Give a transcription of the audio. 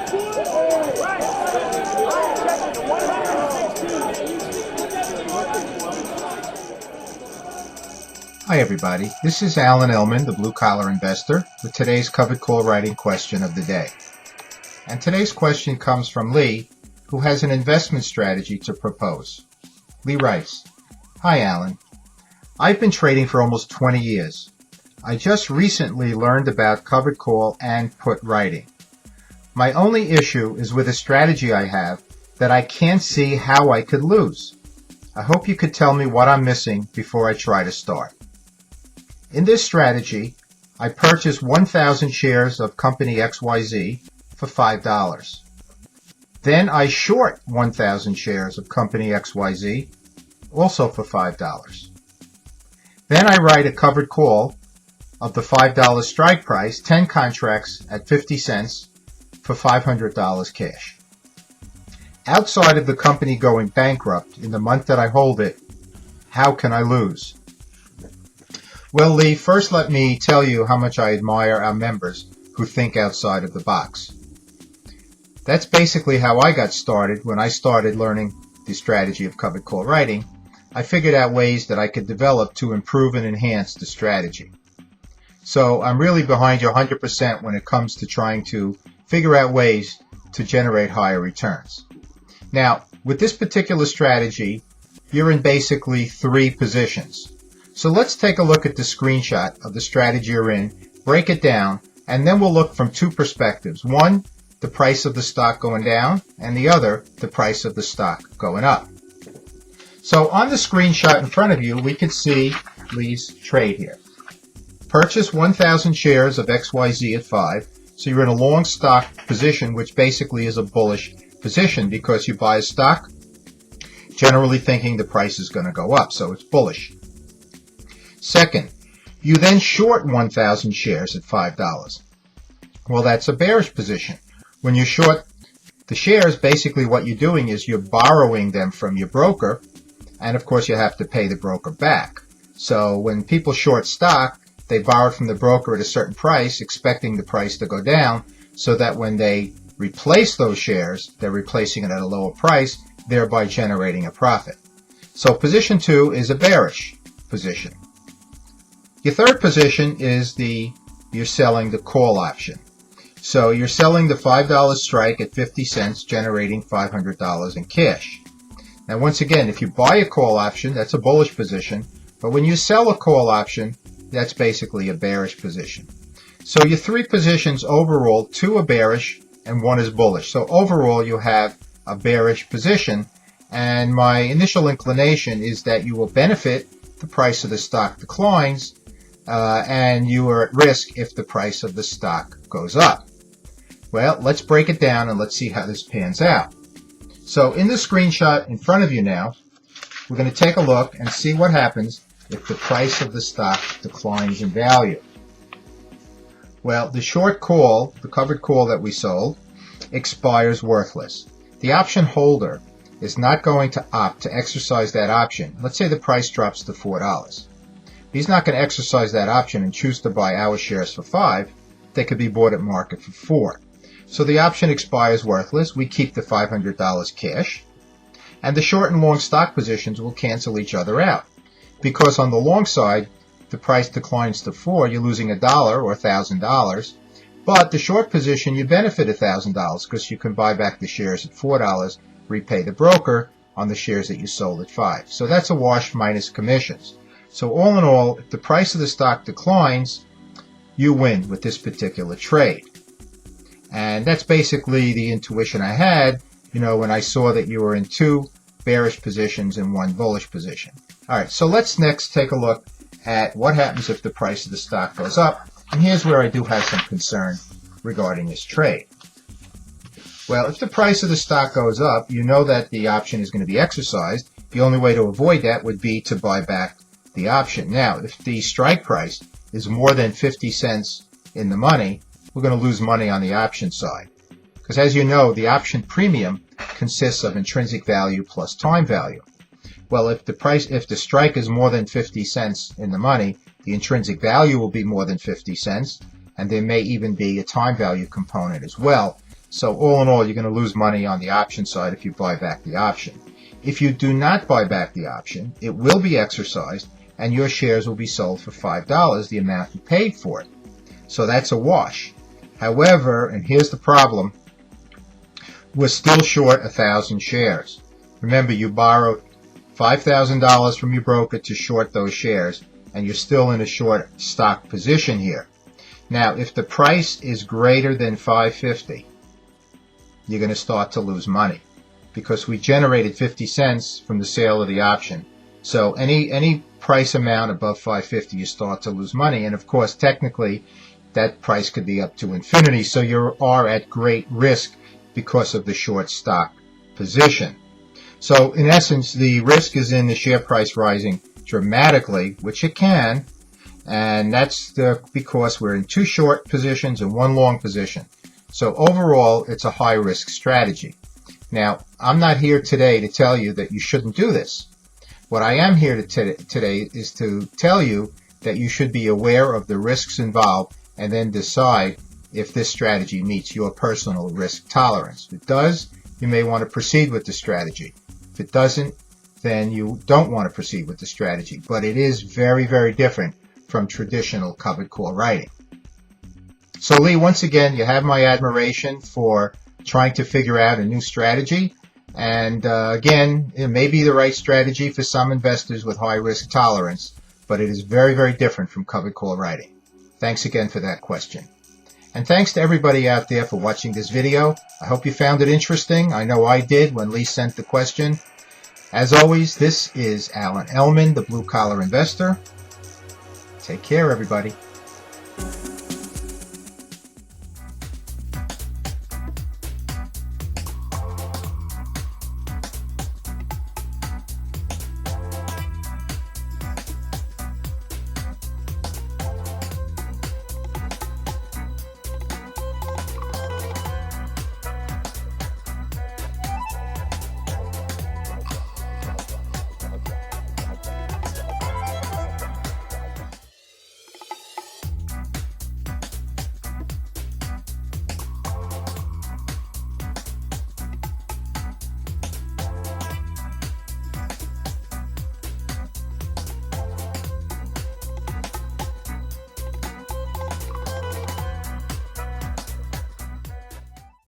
Hi everybody, this is Ellman, the blue collar investor, with today's covered call writing question of the day. And today's question comes from Lee, who has an investment strategy to propose. Lee writes, Hi Alan, I've been trading for almost 20 years. I just recently learned about covered call and put writing. My only issue is with a strategy I have that I can't see how I could lose. I hope you could tell me what I'm missing before I try to start. In this strategy, I purchased 1,000 shares of company XYZ for $5. Then I short 1,000 shares of company XYZ, also for $5. Then I write a covered call of the $5 strike price, 10 contracts at 50 cents for $500 cash. Outside of the company going bankrupt in the month that I hold it, how can I lose? Well, Lee, first let me tell you how much I admire our members who think outside of the box. That's basically how I got started when I started learning the strategy of covered call writing. I figured out ways that I could develop to improve and enhance the strategy. So I'm really behind you 100% when it comes to trying to figure out ways to generate higher returns. Now, with this particular strategy, you're in basically 3 positions. So let's take a look at the screenshot of the strategy you're in, break it down, and then we'll look from 2 perspectives. One, the price of the stock going down, and the other, the price of the stock going up. So on the screenshot in front of you, we can see Lee's trade here. Purchase 1,000 shares of XYZ at 5. So you're in a long stock position, which basically is a bullish position because you buy a stock generally thinking the price is going to go up, so it's bullish. Second, you then short 1,000 shares at $5. Well, that's a bearish position. When you short the shares, basically what you're doing is you're borrowing them from your broker, and of course you have to pay the broker back. So when people short stock, they borrow from the broker at a certain price, expecting the price to go down, so that when they replace those shares, they're replacing it at a lower price, thereby generating a profit. So position 2 is a bearish position. Your third position is you're selling the call option. So you're selling the $5 strike at 50 cents, generating $500 in cash. Now once again, if you buy a call option, that's a bullish position, but when you sell a call option, that's basically a bearish position. So your 3 positions overall, 2 are bearish and 1 is bullish. So overall you have a bearish position, and my initial inclination is that you will benefit if the price of the stock declines, and you are at risk if the price of the stock goes up. Well, let's break it down and let's see how this pans out. So in the screenshot in front of you now, we're going to take a look and see what happens if the price of the stock declines in value. Well, the short call, the covered call that we sold, expires worthless. The option holder is not going to opt to exercise that option. Let's say the price drops to $4. He's not going to exercise that option and choose to buy our shares for $5. They could be bought at market for $4. So the option expires worthless. We keep the $500 cash, and the short and long stock positions will cancel each other out. Because on the long side, the price declines to $4, you're losing $1 or $1,000. But the short position, you benefit $1,000 because you can buy back the shares at $4, repay the broker on the shares that you sold at $5. So that's a wash minus commissions. So all in all, if the price of the stock declines, you win with this particular trade. And that's basically the intuition I had, when I saw that you were in 2 bearish positions and 1 bullish position. All right, so let's next take a look at what happens if the price of the stock goes up. And here's where I do have some concern regarding this trade. Well, if the price of the stock goes up, you know that the option is going to be exercised. The only way to avoid that would be to buy back the option. Now, if the strike price is more than 50 cents in the money, we're going to lose money on the option side. Because as you know, the option premium consists of intrinsic value plus time value. Well, if the strike is more than 50 cents in the money, the intrinsic value will be more than 50 cents, and there may even be a time value component as well. So all in all, you're going to lose money on the option side if you buy back the option. If you do not buy back the option, it will be exercised and your shares will be sold for $5, the amount you paid for it. So that's a wash. However, and here's the problem, we're still short 1,000 shares. Remember, you borrowed $5,000 from your broker to short those shares, and you're still in a short stock position here. Now, if the price is greater than $5.50, you're going to start to lose money because we generated 50 cents from the sale of the option. So any price amount above $5.50, you start to lose money. And of course, technically, that price could be up to infinity. So you are at great risk because of the short stock position. So in essence, the risk is in the share price rising dramatically, which it can, and that's because we're in 2 short positions and 1 long position. So overall, it's a high risk strategy. Now, I'm not here today to tell you that you shouldn't do this. What I am here today is to tell you that you should be aware of the risks involved and then decide if this strategy meets your personal risk tolerance. If it does, you may want to proceed with the strategy. If it doesn't, then you don't want to proceed with the strategy. But it is very, very different from traditional covered call writing. So Lee, once again, you have my admiration for trying to figure out a new strategy. And again, it may be the right strategy for some investors with high risk tolerance, but it is very, very different from covered call writing. Thanks again for that question. And thanks to everybody out there for watching this video. I hope you found it interesting. I know I did when Lee sent the question. As always, this is Alan Ellman, the Blue Collar Investor. Take care, everybody.